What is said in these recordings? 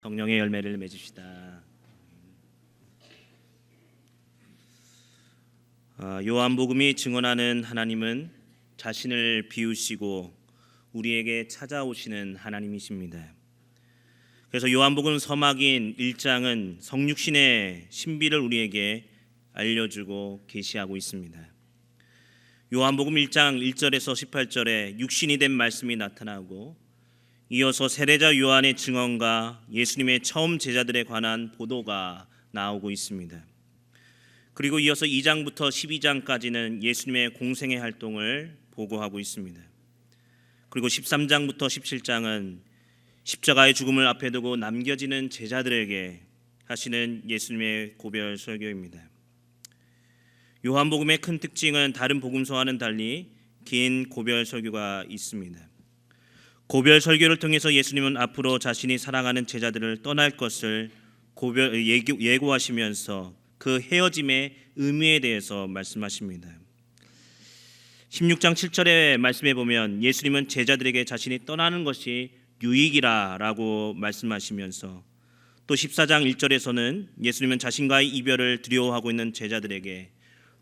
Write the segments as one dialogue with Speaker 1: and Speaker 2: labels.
Speaker 1: 성령의 열매를 맺읍시다. 요한복음이 증언하는 하나님은 자신을 비우시고 우리에게 찾아오시는 하나님이십니다. 그래서 요한복음 서막인 1장은 성육신의 신비를 우리에게 알려주고 계시하고 있습니다. 요한복음 1장 1절에서 18절에 육신이 된 말씀이 나타나고, 이어서 세례자 요한의 증언과 예수님의 처음 제자들에 관한 보도가 나오고 있습니다. 그리고 이어서 2장부터 12장까지는 예수님의 공생의 활동을 보고하고 있습니다. 그리고 13장부터 17장은 십자가의 죽음을 앞에 두고 남겨지는 제자들에게 하시는 예수님의 고별 설교입니다. 요한복음의 큰 특징은 다른 복음서와는 달리 긴 고별 설교가 있습니다. 고별 설교를 통해서 예수님은 앞으로 자신이 사랑하는 제자들을 떠날 것을 예고하시면서 그 헤어짐의 의미에 대해서 말씀하십니다. 16장 7절의 말씀에 보면 예수님은 제자들에게 자신이 떠나는 것이 유익이라고 말씀하시면서, 또 14장 1절에서는 예수님은 자신과의 이별을 두려워하고 있는 제자들에게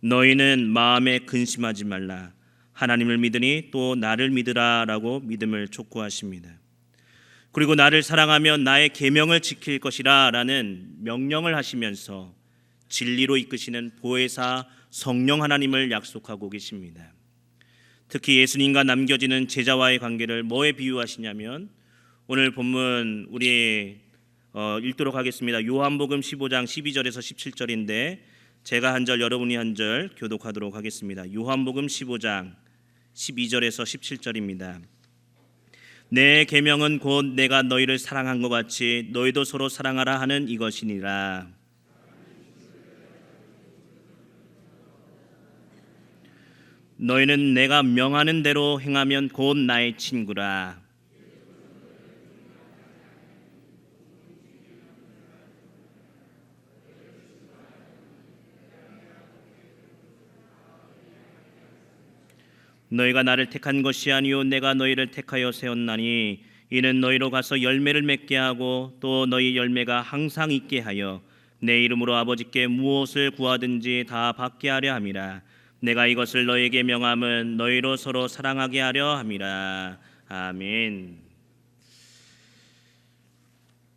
Speaker 1: 너희는 마음에 근심하지 말라, 하나님을 믿으니 또 나를 믿으라 라고 믿음을 촉구하십니다. 그리고 나를 사랑하면 나의 계명을 지킬 것이라 라는 명령을 하시면서 진리로 이끄시는 보혜사 성령 하나님을 약속하고 계십니다. 특히 예수님과 남겨지는 제자와의 관계를 뭐에 비유하시냐면, 오늘 본문 우리 읽도록 하겠습니다. 요한복음 15장 12절에서 17절인데 제가 한 절 여러분이 한 절 교독하도록 하겠습니다. 요한복음 15장 12절에서 17절입니다. 내 계명은 곧 내가 너희를 사랑한 것 같이 너희도 서로 사랑하라 하는 이것이니라. 너희는 내가 명하는 대로 행하면 곧 나의 친구라. 너희가 나를 택한 것이 아니요 내가 너희를 택하여 세웠나니, 이는 너희로 가서 열매를 맺게 하고 또 너희 열매가 항상 있게 하여 내 이름으로 아버지께 무엇을 구하든지 다 받게 하려 함이라. 내가 이것을 너희에게 명함은 너희로 서로 사랑하게 하려 함이라. 아멘.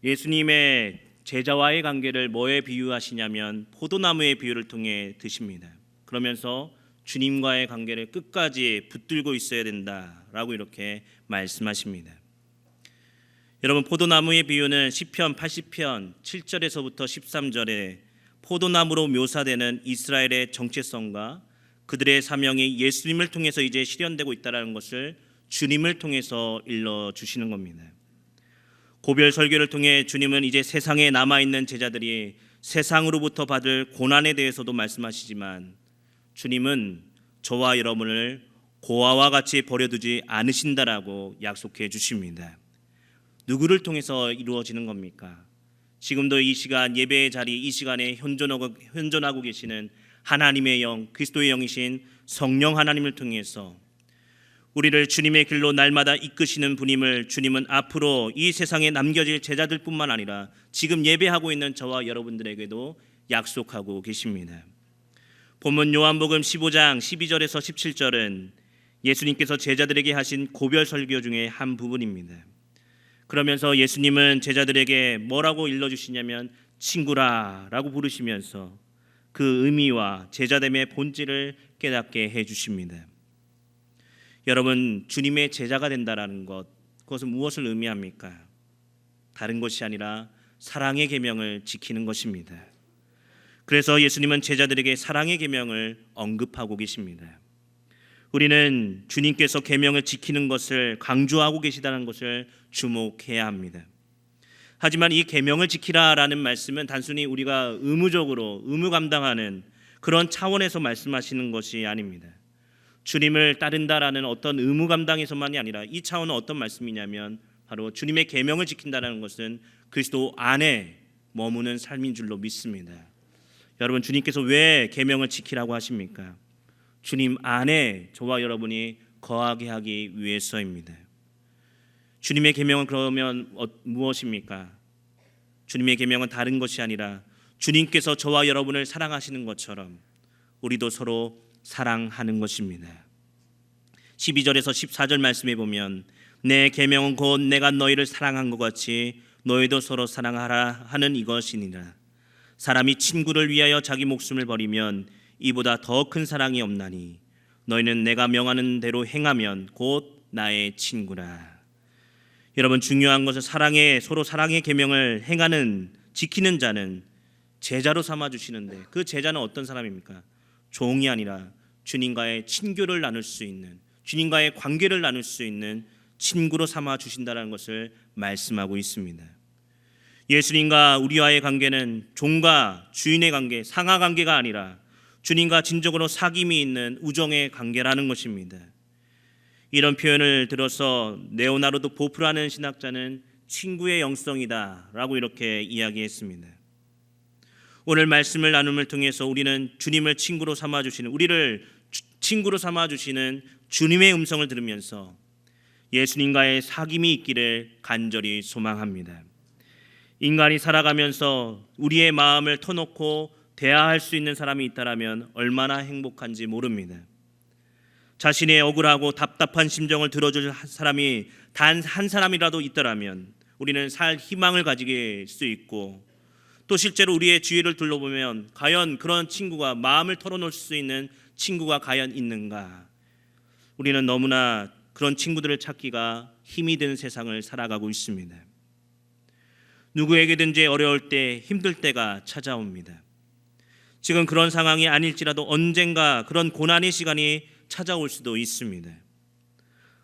Speaker 1: 예수님의 제자와의 관계를 뭐에 비유하시냐면 포도나무의 비유를 통해 드십니다. 그러면서 주님과의 관계를 끝까지 붙들고 있어야 된다라고 이렇게 말씀하십니다. 여러분, 포도나무의 비유는 시편 80편 7절에서부터 13절에 포도나무로 묘사되는 이스라엘의 정체성과 그들의 사명이 예수님을 통해서 이제 실현되고 있다는 것을 주님을 통해서 일러주시는 겁니다. 고별 설교를 통해 주님은 이제 세상에 남아있는 제자들이 세상으로부터 받을 고난에 대해서도 말씀하시지만, 주님은 저와 여러분을 고아와 같이 버려두지 않으신다라고 약속해 주십니다. 누구를 통해서 이루어지는 겁니까? 지금도 이 시간 예배의 자리, 이 시간에 현존하고 계시는 하나님의 영, 그리스도의 영이신 성령 하나님을 통해서 우리를 주님의 길로 날마다 이끄시는 분임을 주님은 앞으로 이 세상에 남겨질 제자들뿐만 아니라 지금 예배하고 있는 저와 여러분들에게도 약속하고 계십니다. 본문 요한복음 15장 12절에서 17절은 예수님께서 제자들에게 하신 고별 설교 중에 한 부분입니다. 그러면서 예수님은 제자들에게 뭐라고 일러주시냐면 친구라라고 부르시면서 그 의미와 제자됨의 본질을 깨닫게 해주십니다. 여러분, 주님의 제자가 된다라는 것, 그것은 무엇을 의미합니까? 다른 것이 아니라 사랑의 계명을 지키는 것입니다. 그래서 예수님은 제자들에게 사랑의 계명을 언급하고 계십니다. 우리는 주님께서 계명을 지키는 것을 강조하고 계시다는 것을 주목해야 합니다. 하지만 이 계명을 지키라라는 말씀은 단순히 우리가 의무적으로 의무 감당하는 그런 차원에서 말씀하시는 것이 아닙니다. 주님을 따른다라는 어떤 의무 감당에서만이 아니라 이 차원은 어떤 말씀이냐면 바로 주님의 계명을 지킨다는 것은 그리스도 안에 머무는 삶인 줄로 믿습니다. 여러분, 주님께서 왜 계명을 지키라고 하십니까? 주님 안에 저와 여러분이 거하게 하기 위해서입니다. 주님의 계명은 그러면 무엇입니까? 주님의 계명은 다른 것이 아니라 주님께서 저와 여러분을 사랑하시는 것처럼 우리도 서로 사랑하는 것입니다. 12절에서 14절 말씀에 보면 내 계명은 곧 내가 너희를 사랑한 것 같이 너희도 서로 사랑하라 하는 이것이니라. 사람이 친구를 위하여 자기 목숨을 버리면 이보다 더 큰 사랑이 없나니 너희는 내가 명하는 대로 행하면 곧 나의 친구라. 여러분, 중요한 것은 서로 사랑의 계명을 행하는 지키는 자는 제자로 삼아 주시는데 그 제자는 어떤 사람입니까? 종이 아니라 주님과의 친교를 나눌 수 있는, 주님과의 관계를 나눌 수 있는 친구로 삼아 주신다는 것을 말씀하고 있습니다. 예수님과 우리와의 관계는 종과 주인의 관계, 상하 관계가 아니라 주님과 진정으로 사귐이 있는 우정의 관계라는 것입니다. 이런 표현을 들어서 레오나르도 보프라는 신학자는 친구의 영성이다 라고 이렇게 이야기했습니다. 오늘 말씀을 나눔을 통해서 우리는 주님을 친구로 삼아주시는, 우리를 친구로 삼아주시는 주님의 음성을 들으면서 예수님과의 사귐이 있기를 간절히 소망합니다. 인간이 살아가면서 우리의 마음을 터놓고 대화할 수 있는 사람이 있다면 얼마나 행복한지 모릅니다. 자신의 억울하고 답답한 심정을 들어줄 사람이 단 한 사람이라도 있더라면 우리는 살 희망을 가질 수 있고, 또 실제로 우리의 주위를 둘러보면 과연 그런 친구가, 마음을 털어놓을 수 있는 친구가 과연 있는가? 우리는 너무나 그런 친구들을 찾기가 힘이 든 세상을 살아가고 있습니다. 누구에게든지 어려울 때, 힘들 때가 찾아옵니다. 지금 그런 상황이 아닐지라도 언젠가 그런 고난의 시간이 찾아올 수도 있습니다.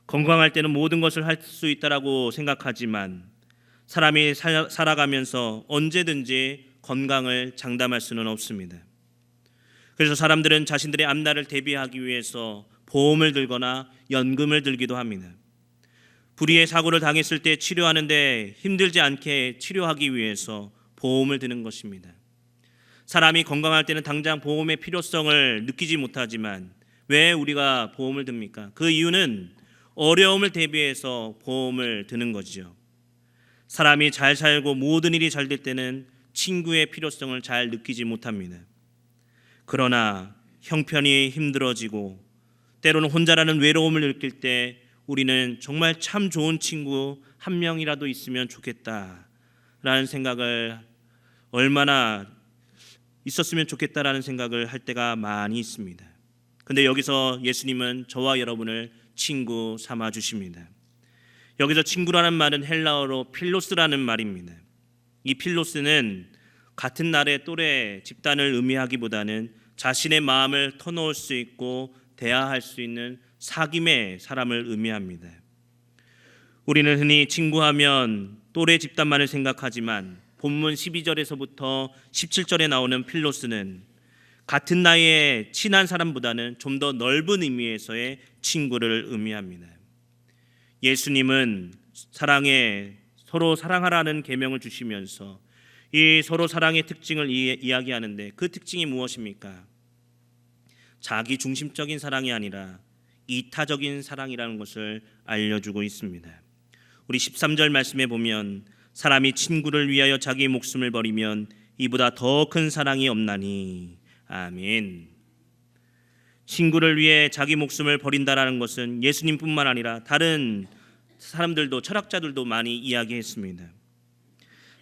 Speaker 1: 건강할 때는 모든 것을 할 수 있다라고 생각하지만 사람이 살아가면서 언제든지 건강을 장담할 수는 없습니다. 그래서 사람들은 자신들의 앞날을 대비하기 위해서 보험을 들거나 연금을 들기도 합니다. 불의의 사고를 당했을 때 치료하는데 힘들지 않게 치료하기 위해서 보험을 드는 것입니다. 사람이 건강할 때는 당장 보험의 필요성을 느끼지 못하지만 왜 우리가 보험을 듭니까? 그 이유는 어려움을 대비해서 보험을 드는 거죠. 사람이 잘 살고 모든 일이 잘 될 때는 친구의 필요성을 잘 느끼지 못합니다. 그러나 형편이 힘들어지고 때로는 혼자라는 외로움을 느낄 때 우리는 정말 참 좋은 친구 한 명이라도 있으면 좋겠다라는 생각을, 얼마나 있었으면 좋겠다라는 생각을 할 때가 많이 있습니다. 근데 여기서 예수님은 저와 여러분을 친구 삼아 주십니다. 여기서 친구라는 말은 헬라어로 필로스라는 말입니다. 이 필로스는 같은 나라의 또래 집단을 의미하기보다는 자신의 마음을 터놓을 수 있고 대화할 수 있는 사귐의 사람을 의미합니다. 우리는 흔히 친구하면 또래 집단만을 생각하지만 본문 12절에서부터 17절에 나오는 필로스는 같은 나이의 친한 사람보다는 좀 더 넓은 의미에서의 친구를 의미합니다. 예수님은 서로 사랑하라는 계명을 주시면서 이 서로 사랑의 특징을 이야기하는데 그 특징이 무엇입니까? 자기 중심적인 사랑이 아니라 이타적인 사랑이라는 것을 알려주고 있습니다. 우리 13절 말씀에 보면 사람이 친구를 위하여 자기 목숨을 버리면 이보다 더 큰 사랑이 없나니. 아멘. 친구를 위해 자기 목숨을 버린다라는 것은 예수님뿐만 아니라 다른 사람들도, 철학자들도 많이 이야기했습니다.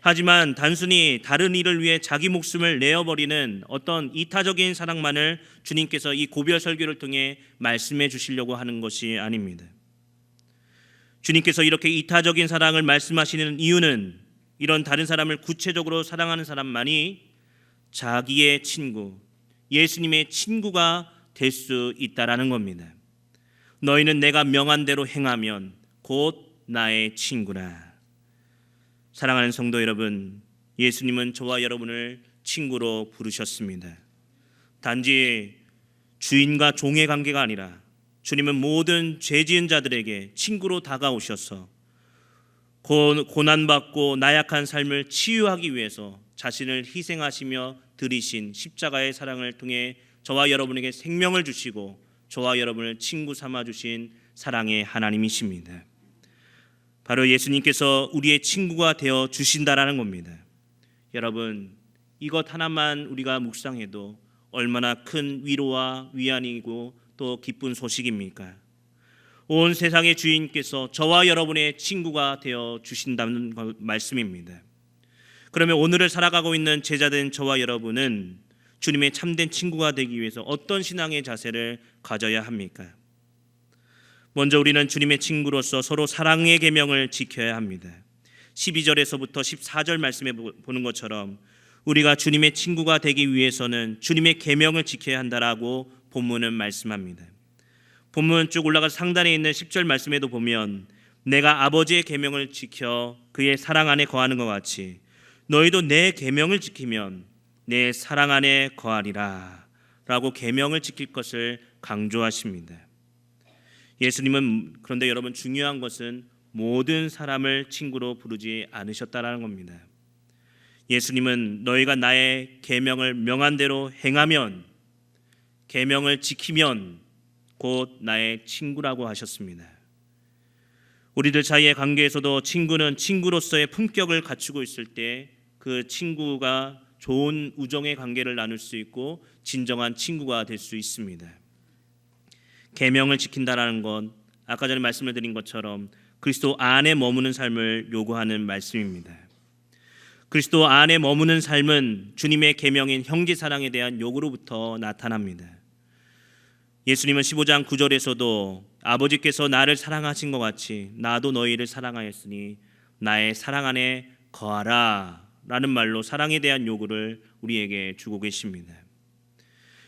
Speaker 1: 하지만 단순히 다른 일을 위해 자기 목숨을 내어버리는 어떤 이타적인 사랑만을 주님께서 이 고별 설교를 통해 말씀해 주시려고 하는 것이 아닙니다. 주님께서 이렇게 이타적인 사랑을 말씀하시는 이유는 이런 다른 사람을 구체적으로 사랑하는 사람만이 자기의 친구, 예수님의 친구가 될 수 있다라는 겁니다. 너희는 내가 명한 대로 행하면 곧 나의 친구라. 사랑하는 성도 여러분, 예수님은 저와 여러분을 친구로 부르셨습니다. 단지 주인과 종의 관계가 아니라 주님은 모든 죄 지은 자들에게 친구로 다가오셔서 고난받고 나약한 삶을 치유하기 위해서 자신을 희생하시며 들이신 십자가의 사랑을 통해 저와 여러분에게 생명을 주시고 저와 여러분을 친구 삼아 주신 사랑의 하나님이십니다. 바로 예수님께서 우리의 친구가 되어 주신다라는 겁니다. 여러분, 이것 하나만 우리가 묵상해도 얼마나 큰 위로와 위안이고 또 기쁜 소식입니까? 온 세상의 주인께서 저와 여러분의 친구가 되어 주신다는 말씀입니다. 그러면 오늘을 살아가고 있는 제자된 저와 여러분은 주님의 참된 친구가 되기 위해서 어떤 신앙의 자세를 가져야 합니까? 먼저 우리는 주님의 친구로서 서로 사랑의 계명을 지켜야 합니다. 12절에서부터 14절 말씀에 보는 것처럼 우리가 주님의 친구가 되기 위해서는 주님의 계명을 지켜야 한다라고 본문은 말씀합니다. 본문 쭉 올라가서 상단에 있는 10절 말씀에도 보면 내가 아버지의 계명을 지켜 그의 사랑 안에 거하는 것 같이 너희도 내 계명을 지키면 내 사랑 안에 거하리라 라고 계명을 지킬 것을 강조하십니다. 예수님은 그런데 여러분 중요한 것은 모든 사람을 친구로 부르지 않으셨다라는 겁니다. 예수님은 너희가 나의 계명을 명한 대로 행하면, 계명을 지키면 곧 나의 친구라고 하셨습니다. 우리들 사이의 관계에서도 친구는 친구로서의 품격을 갖추고 있을 때 그 친구가 좋은 우정의 관계를 나눌 수 있고 진정한 친구가 될 수 있습니다. 계명을 지킨다라는 건 아까 전에 말씀을 드린 것처럼 그리스도 안에 머무는 삶을 요구하는 말씀입니다. 그리스도 안에 머무는 삶은 주님의 계명인 형제 사랑에 대한 요구로부터 나타납니다. 예수님은 15장 9절에서도 아버지께서 나를 사랑하신 것 같이 나도 너희를 사랑하였으니 나의 사랑 안에 거하라 라는 말로 사랑에 대한 요구를 우리에게 주고 계십니다.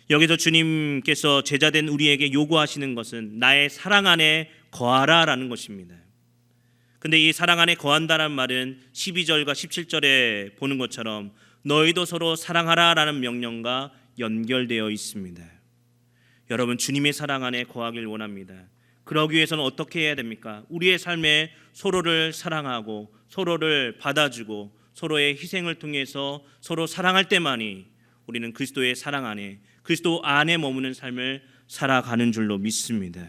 Speaker 1: 여기서 주님께서 제자된 우리에게 요구하시는 것은 나의 사랑 안에 거하라 라는 것입니다. 근데 이 사랑 안에 거한다는 말은 12절과 17절에 보는 것처럼 너희도 서로 사랑하라 라는 명령과 연결되어 있습니다. 여러분, 주님의 사랑 안에 거하길 원합니다. 그러기 위해서는 어떻게 해야 됩니까? 우리의 삶에 서로를 사랑하고 서로를 받아주고 서로의 희생을 통해서 서로 사랑할 때만이 우리는 그리스도의 사랑 안에, 그리스도 안에 머무는 삶을 살아가는 줄로 믿습니다.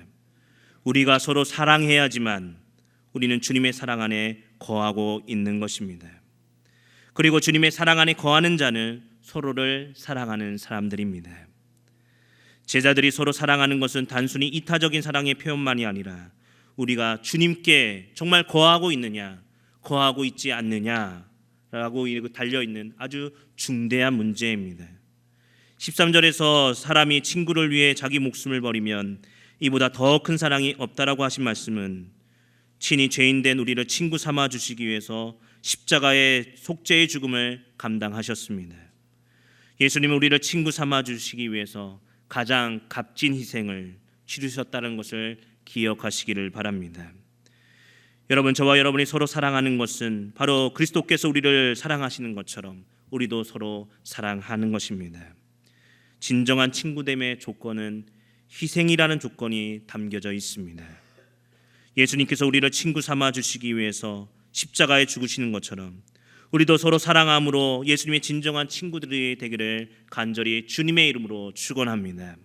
Speaker 1: 우리가 서로 사랑해야지만 우리는 주님의 사랑 안에 거하고 있는 것입니다. 그리고 주님의 사랑 안에 거하는 자는 서로를 사랑하는 사람들입니다. 제자들이 서로 사랑하는 것은 단순히 이타적인 사랑의 표현만이 아니라 우리가 주님께 정말 거하고 있느냐, 거하고 있지 않느냐라고 달려있는 아주 중대한 문제입니다. 13절에서 사람이 친구를 위해 자기 목숨을 버리면 이보다 더 큰 사랑이 없다라고 하신 말씀은 친히 죄인된 우리를 친구 삼아 주시기 위해서 십자가의 속죄의 죽음을 감당하셨습니다. 예수님은 우리를 친구 삼아 주시기 위해서 가장 값진 희생을 치르셨다는 것을 기억하시기를 바랍니다. 여러분, 저와 여러분이 서로 사랑하는 것은 바로 그리스도께서 우리를 사랑하시는 것처럼 우리도 서로 사랑하는 것입니다. 진정한 친구됨의 조건은 희생이라는 조건이 담겨져 있습니다. 예수님께서 우리를 친구 삼아 주시기 위해서 십자가에 죽으시는 것처럼 우리도 서로 사랑함으로 예수님의 진정한 친구들이 되기를 간절히 주님의 이름으로 축원합니다.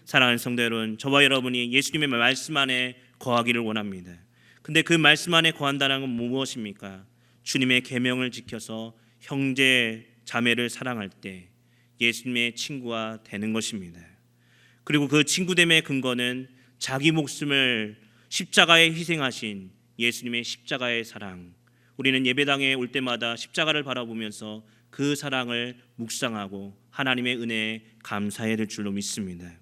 Speaker 1: 사랑하는 성도 여러분, 저와 여러분이 예수님의 말씀 안에 거하기를 원합니다. 근데 그 말씀 안에 거한다는 건 무엇입니까? 주님의 계명을 지켜서 형제 자매를 사랑할 때 예수님의 친구가 되는 것입니다. 그리고 그 친구됨의 근거는 자기 목숨을 십자가에 희생하신 예수님의 십자가의 사랑. 우리는 예배당에 올 때마다 십자가를 바라보면서 그 사랑을 묵상하고 하나님의 은혜에 감사해야 될 줄로 믿습니다.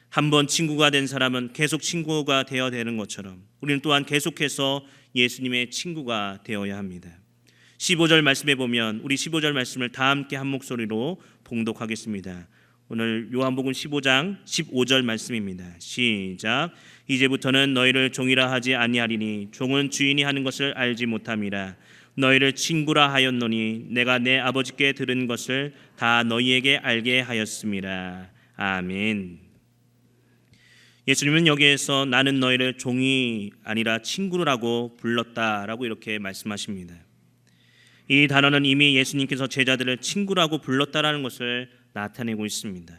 Speaker 1: 한번 친구가 된 사람은 계속 친구가 되어야 되는 것처럼 우리는 또한 계속해서 예수님의 친구가 되어야 합니다. 15절 말씀에 보면 우리 15절 말씀을 다 함께 한 목소리로 봉독하겠습니다. 오늘 요한복음 15장 15절 말씀입니다. 시작. 이제부터는 너희를 종이라 하지 아니하리니 종은 주인이 하는 것을 알지 못함이라. 너희를 친구라 하였노니 내가 내 아버지께 들은 것을 다 너희에게 알게 하였음이라. 아멘. 예수님은 여기에서 나는 너희를 종이 아니라 친구라고 불렀다라고 이렇게 말씀하십니다. 이 단어는 이미 예수님께서 제자들을 친구라고 불렀다라는 것을 나타내고 있습니다.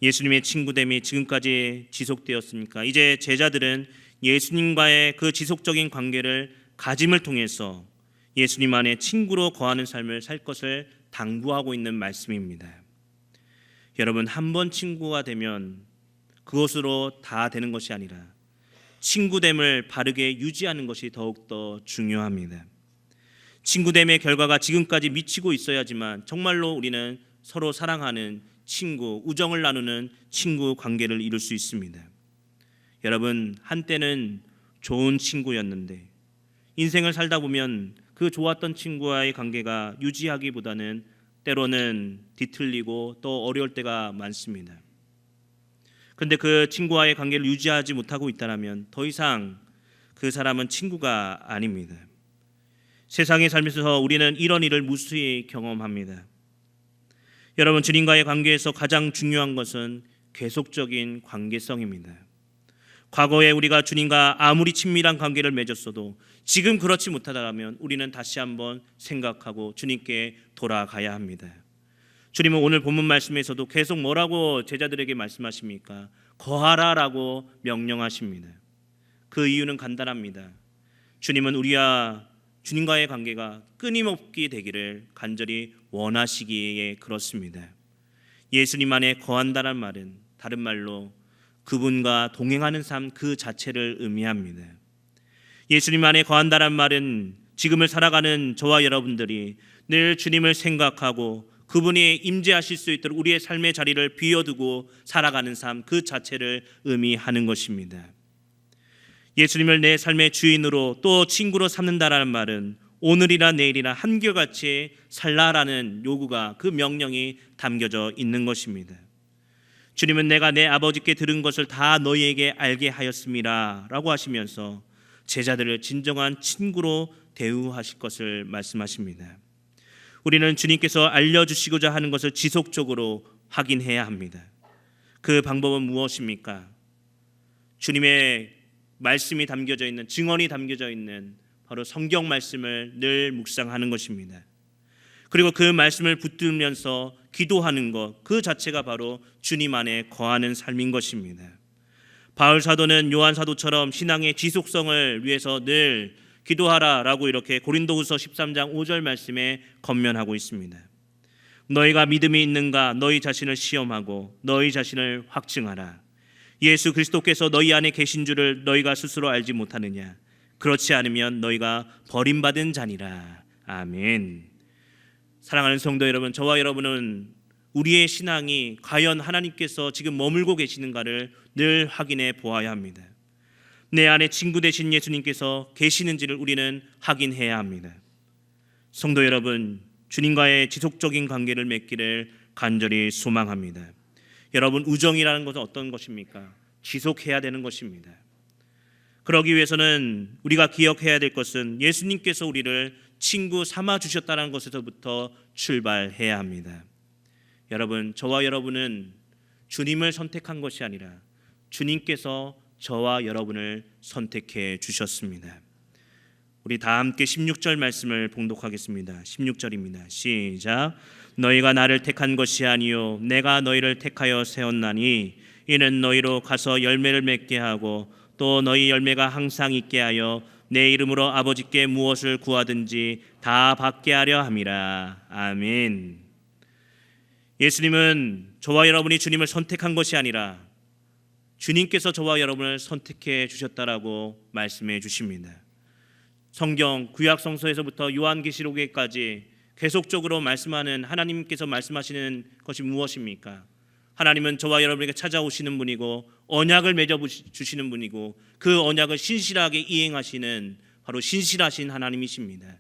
Speaker 1: 예수님의 친구됨이 지금까지 지속되었습니까? 이제 제자들은 예수님과의 그 지속적인 관계를 가짐을 통해서 예수님 안에 친구로 거하는 삶을 살 것을 당부하고 있는 말씀입니다. 여러분, 한 번 친구가 되면 그것으로 다 되는 것이 아니라 친구됨을 바르게 유지하는 것이 더욱더 중요합니다. 친구됨의 결과가 지금까지 미치고 있어야지만 정말로 우리는 서로 사랑하는 친구, 우정을 나누는 친구 관계를 이룰 수 있습니다. 여러분, 한때는 좋은 친구였는데 인생을 살다 보면 그 좋았던 친구와의 관계가 유지하기보다는 때로는 뒤틀리고 또 어려울 때가 많습니다. 그런데 그 친구와의 관계를 유지하지 못하고 있다면 더 이상 그 사람은 친구가 아닙니다. 세상에 살면서 우리는 이런 일을 무수히 경험합니다. 여러분, 주님과의 관계에서 가장 중요한 것은 계속적인 관계성입니다. 과거에 우리가 주님과 아무리 친밀한 관계를 맺었어도 지금 그렇지 못하다면 우리는 다시 한번 생각하고 주님께 돌아가야 합니다. 주님은 오늘 본문 말씀에서도 계속 뭐라고 제자들에게 말씀하십니까? 거하라라고 명령하십니다. 그 이유는 간단합니다. 주님은 우리와 주님과의 관계가 끊임없게 되기를 간절히 원하시기에 그렇습니다. 예수님 안에 거한다는 말은 다른 말로 그분과 동행하는 삶 그 자체를 의미합니다. 예수님 안에 거한다는 말은 지금을 살아가는 저와 여러분들이 늘 주님을 생각하고 그분이 임재하실 수 있도록 우리의 삶의 자리를 비워두고 살아가는 삶 그 자체를 의미하는 것입니다. 예수님을 내 삶의 주인으로 또 친구로 삼는다라는 말은 오늘이나 내일이나 한결같이 살라라는 요구가, 그 명령이 담겨져 있는 것입니다. 주님은 내가 내 아버지께 들은 것을 다 너희에게 알게 하였음이라 라고 하시면서 제자들을 진정한 친구로 대우하실 것을 말씀하십니다. 우리는 주님께서 알려주시고자 하는 것을 지속적으로 확인해야 합니다. 그 방법은 무엇입니까? 주님의 말씀이 담겨져 있는, 증언이 담겨져 있는 바로 성경 말씀을 늘 묵상하는 것입니다. 그리고 그 말씀을 붙들면서 기도하는 것, 그 자체가 바로 주님 안에 거하는 삶인 것입니다. 바울 사도는 요한 사도처럼 신앙의 지속성을 위해서 늘 기도하라라고 이렇게 고린도후서 13장 5절 말씀에 권면하고 있습니다. 너희가 믿음이 있는가 너희 자신을 시험하고 너희 자신을 확증하라. 예수 그리스도께서 너희 안에 계신 줄을 너희가 스스로 알지 못하느냐. 그렇지 않으면 너희가 버림받은 자니라. 아멘. 사랑하는 성도 여러분, 저와 여러분은 우리의 신앙이 과연 하나님께서 지금 머물고 계시는가를 늘 확인해 보아야 합니다. 내 안에 친구 되신 예수님께서 계시는지를 우리는 확인해야 합니다. 성도 여러분, 주님과의 지속적인 관계를 맺기를 간절히 소망합니다. 여러분, 우정이라는 것은 어떤 것입니까? 지속해야 되는 것입니다. 그러기 위해서는 우리가 기억해야 될 것은 예수님께서 우리를 친구 삼아 주셨다는 것에서부터 출발해야 합니다. 여러분, 저와 여러분은 주님을 선택한 것이 아니라 주님께서 저와 여러분을 선택해 주셨습니다. 우리 다 함께 16절 말씀을 봉독하겠습니다. 16절입니다. 시작. 너희가 나를 택한 것이 아니요 내가 너희를 택하여 세웠나니 이는 너희로 가서 열매를 맺게 하고 또 너희 열매가 항상 있게 하여 내 이름으로 아버지께 무엇을 구하든지 다 받게 하려 함이라. 아멘. 예수님은 저와 여러분이 주님을 선택한 것이 아니라 주님께서 저와 여러분을 선택해 주셨다라고 말씀해 주십니다. 성경 구약 성서에서부터 요한계시록에까지 계속적으로 말씀하는 하나님께서 말씀하시는 것이 무엇입니까? 하나님은 저와 여러분에게 찾아오시는 분이고 언약을 맺어 주시는 분이고 그 언약을 신실하게 이행하시는 바로 신실하신 하나님이십니다.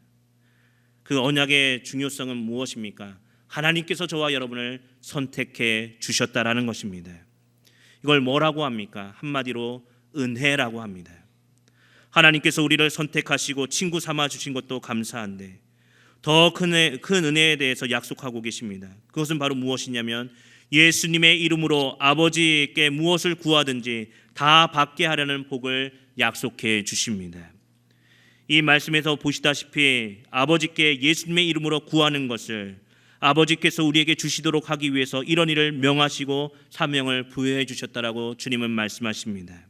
Speaker 1: 그 언약의 중요성은 무엇입니까? 하나님께서 저와 여러분을 선택해 주셨다라는 것입니다. 이걸 뭐라고 합니까? 한마디로 은혜라고 합니다. 하나님께서 우리를 선택하시고 친구 삼아 주신 것도 감사한데 더 큰 은혜에 대해서 약속하고 계십니다. 그것은 바로 무엇이냐면 예수님의 이름으로 아버지께 무엇을 구하든지 다 받게 하려는 복을 약속해 주십니다. 이 말씀에서 보시다시피 아버지께 예수님의 이름으로 구하는 것을 아버지께서 우리에게 주시도록 하기 위해서 이런 일을 명하시고 사명을 부여해 주셨다라고 주님은 말씀하십니다.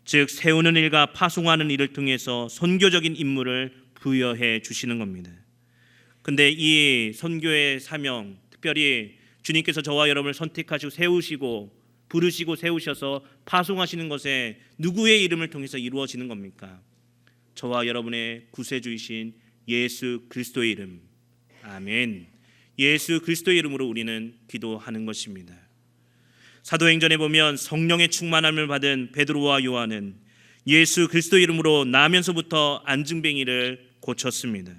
Speaker 1: 즉 세우는 일과 파송하는 일을 통해서 선교적인 임무를 부여해 주시는 겁니다. 근데 이 선교의 사명, 특별히 주님께서 저와 여러분을 선택하시고 세우시고 부르시고 세우셔서 파송하시는 것에 누구의 이름을 통해서 이루어지는 겁니까? 저와 여러분의 구세주이신 예수 그리스도의 이름, 아멘. 예수 그리스도의 이름으로 우리는 기도하는 것입니다. 사도행전에 보면 성령의 충만함을 받은 베드로와 요한은 예수 그리스도의 이름으로 나면서부터 안증뱅이를 고쳤습니다.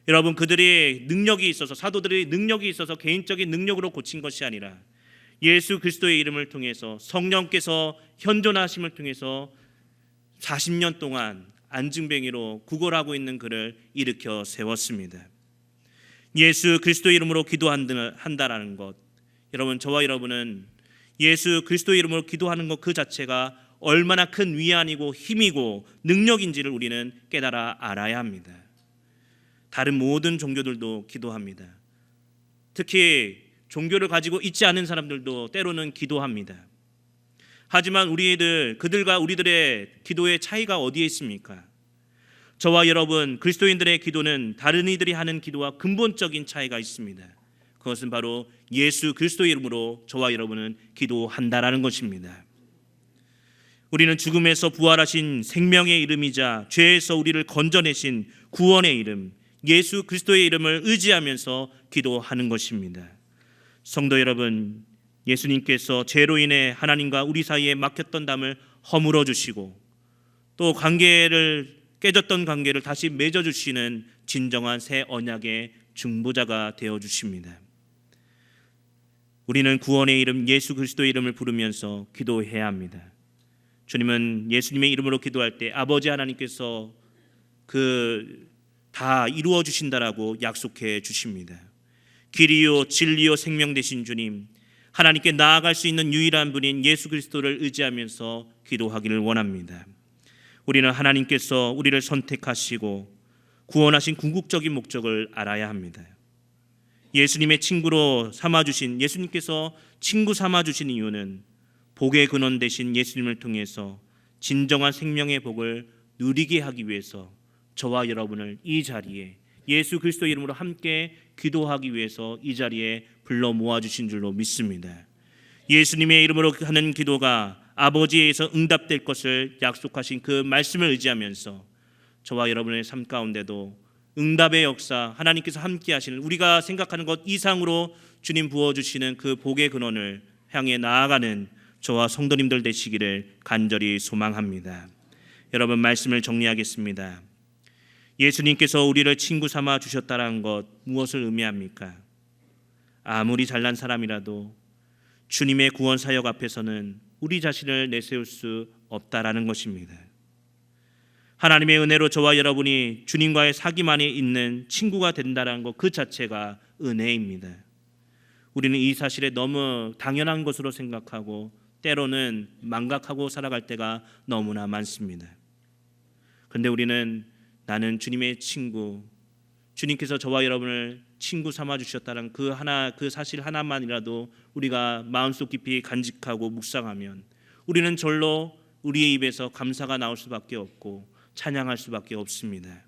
Speaker 1: 여러분, 그들이 능력이 있어서, 사도들이 능력이 있어서 개인적인 능력으로 고친 것이 아니라 예수 그리스도의 이름을 통해서 성령께서 현존하심을 통해서 40년 동안 안증뱅이로 구걸하고 있는 그를 일으켜 세웠습니다. 예수 그리스도의 이름으로 기도한다라는 것, 여러분, 저와 여러분은 예수 그리스도의 이름으로 기도하는 것 그 자체가 얼마나 큰 위안이고 힘이고 능력인지를 우리는 깨달아 알아야 합니다. 다른 모든 종교들도 기도합니다. 특히 종교를 가지고 있지 않은 사람들도 때로는 기도합니다. 하지만 그들과 우리들의 기도의 차이가 어디에 있습니까? 저와 여러분 그리스도인들의 기도는 다른 이들이 하는 기도와 근본적인 차이가 있습니다. 그것은 바로 예수 그리스도의 이름으로 저와 여러분은 기도한다라는 것입니다. 우리는 죽음에서 부활하신 생명의 이름이자 죄에서 우리를 건져내신 구원의 이름, 예수 그리스도의 이름을 의지하면서 기도하는 것입니다. 성도 여러분, 예수님께서 죄로 인해 하나님과 우리 사이에 막혔던 담을 허물어 주시고 또 깨졌던 관계를 다시 맺어 주시는 진정한 새 언약의 중보자가 되어 주십니다. 우리는 구원의 이름 예수 그리스도의 이름을 부르면서 기도해야 합니다. 주님은 예수님의 이름으로 기도할 때 아버지 하나님께서 다 이루어 주신다라고 약속해 주십니다. 길이요 진리요 생명 되신 주님, 하나님께 나아갈 수 있는 유일한 분인 예수 그리스도를 의지하면서 기도하기를 원합니다. 우리는 하나님께서 우리를 선택하시고 구원하신 궁극적인 목적을 알아야 합니다. 예수님의 친구로 삼아주신, 예수님께서 친구 삼아주신 이유는 복의 근원 되신 예수님을 통해서 진정한 생명의 복을 누리게 하기 위해서 저와 여러분을 이 자리에 예수 그리스도 이름으로 함께 기도하기 위해서 이 자리에 불러 모아주신 줄로 믿습니다. 예수님의 이름으로 하는 기도가 아버지에서 응답될 것을 약속하신 그 말씀을 의지하면서 저와 여러분의 삶 가운데도 응답의 역사, 하나님께서 함께 하시는, 우리가 생각하는 것 이상으로 주님 부어주시는 그 복의 근원을 향해 나아가는 저와 성도님들 되시기를 간절히 소망합니다. 여러분, 말씀을 정리하겠습니다. 예수님께서 우리를 친구 삼아 주셨다는 것 무엇을 의미합니까? 아무리 잘난 사람이라도 주님의 구원 사역 앞에서는 우리 자신을 내세울 수 없다라는 것입니다. 하나님의 은혜로 저와 여러분이 주님과의 사귐 안에 있는 친구가 된다는 것 그 자체가 은혜입니다. 우리는 이 사실에 너무 당연한 것으로 생각하고 때로는 망각하고 살아갈 때가 너무나 많습니다. 그런데 우리는 나는 주님의 친구, 주님께서 저와 여러분을 친구 삼아 주셨다는 그 사실 하나만이라도 우리가 마음속 깊이 간직하고 묵상하면 우리는 절로 우리의 입에서 감사가 나올 수밖에 없고 찬양할 수밖에 없습니다.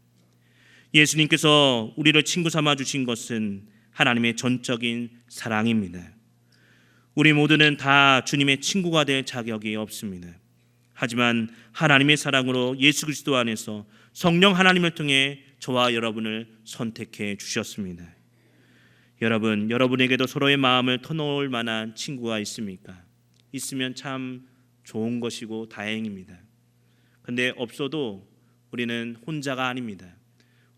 Speaker 1: 예수님께서 우리를 친구 삼아 주신 것은 하나님의 전적인 사랑입니다. 우리 모두는 다 주님의 친구가 될 자격이 없습니다. 하지만 하나님의 사랑으로 예수 그리스도 안에서 성령 하나님을 통해 저와 여러분을 선택해 주셨습니다. 여러분, 여러분에게도 서로의 마음을 터놓을 만한 친구가 있습니까? 있으면 참 좋은 것이고 다행입니다. 그런데 없어도 우리는 혼자가 아닙니다.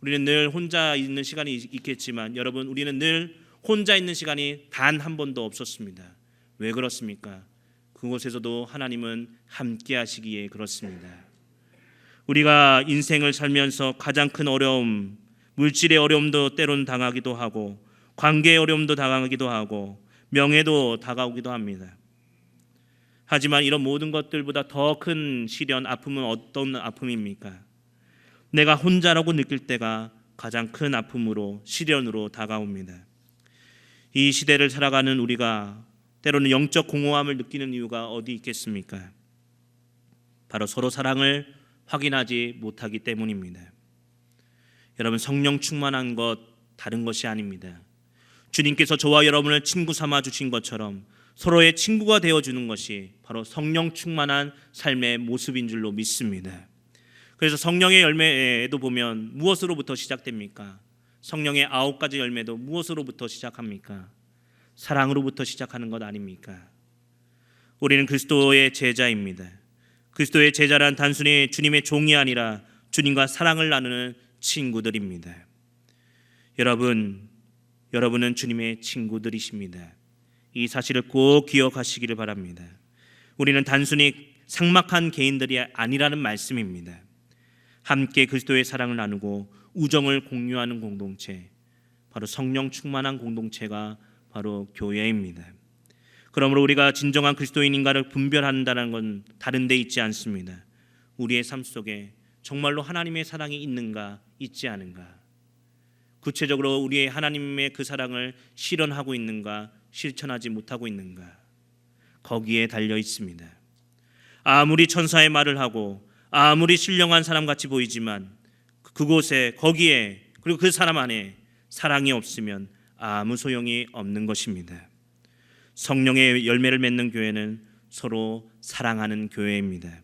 Speaker 1: 우리는 늘 혼자 있는 시간이 있겠지만 여러분, 우리는 늘 혼자 있는 시간이 단 한 번도 없었습니다. 왜 그렇습니까? 그곳에서도 하나님은 함께 하시기에 그렇습니다. 우리가 인생을 살면서 가장 큰 어려움, 물질의 어려움도 때론 당하기도 하고 관계의 어려움도 당하기도 하고 명예도 다가오기도 합니다. 하지만 이런 모든 것들보다 더 큰 시련, 아픔은 어떤 아픔입니까? 내가 혼자라고 느낄 때가 가장 큰 아픔으로, 시련으로 다가옵니다. 이 시대를 살아가는 우리가 때로는 영적 공허함을 느끼는 이유가 어디 있겠습니까? 바로 서로 사랑을 확인하지 못하기 때문입니다. 여러분, 성령 충만한 것 다른 것이 아닙니다. 주님께서 저와 여러분을 친구 삼아 주신 것처럼 서로의 친구가 되어주는 것이 바로 성령 충만한 삶의 모습인 줄로 믿습니다. 그래서 성령의 열매에도 보면 무엇으로부터 시작됩니까? 성령의 9가지 열매도 무엇으로부터 시작합니까? 사랑으로부터 시작하는 것 아닙니까? 우리는 그리스도의 제자입니다. 그리스도의 제자란 단순히 주님의 종이 아니라 주님과 사랑을 나누는 친구들입니다. 여러분은 주님의 친구들이십니다. 이 사실을 꼭 기억하시기를 바랍니다. 우리는 단순히 삭막한 개인들이 아니라는 말씀입니다. 함께 그리스도의 사랑을 나누고 우정을 공유하는 공동체, 바로 성령 충만한 공동체가 바로 교회입니다. 그러므로 우리가 진정한 그리스도인인가를 분별한다는 건 다른 데 있지 않습니다. 우리의 삶 속에 정말로 하나님의 사랑이 있는가, 있지 않은가, 구체적으로 우리의 하나님의 그 사랑을 실현하고 있는가, 실천하지 못하고 있는가, 거기에 달려 있습니다. 아무리 천사의 말을 하고 아무리 신령한 사람같이 보이지만 그곳에, 거기에, 그리고 그 사람 안에 사랑이 없으면 아무 소용이 없는 것입니다. 성령의 열매를 맺는 교회는 서로 사랑하는 교회입니다.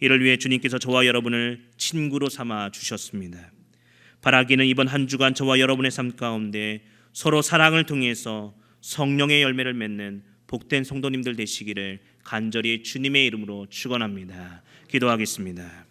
Speaker 1: 이를 위해 주님께서 저와 여러분을 친구로 삼아 주셨습니다. 바라기는 이번 한 주간 저와 여러분의 삶 가운데 서로 사랑을 통해서 성령의 열매를 맺는 복된 성도님들 되시기를 간절히 주님의 이름으로 축원합니다. 기도하겠습니다.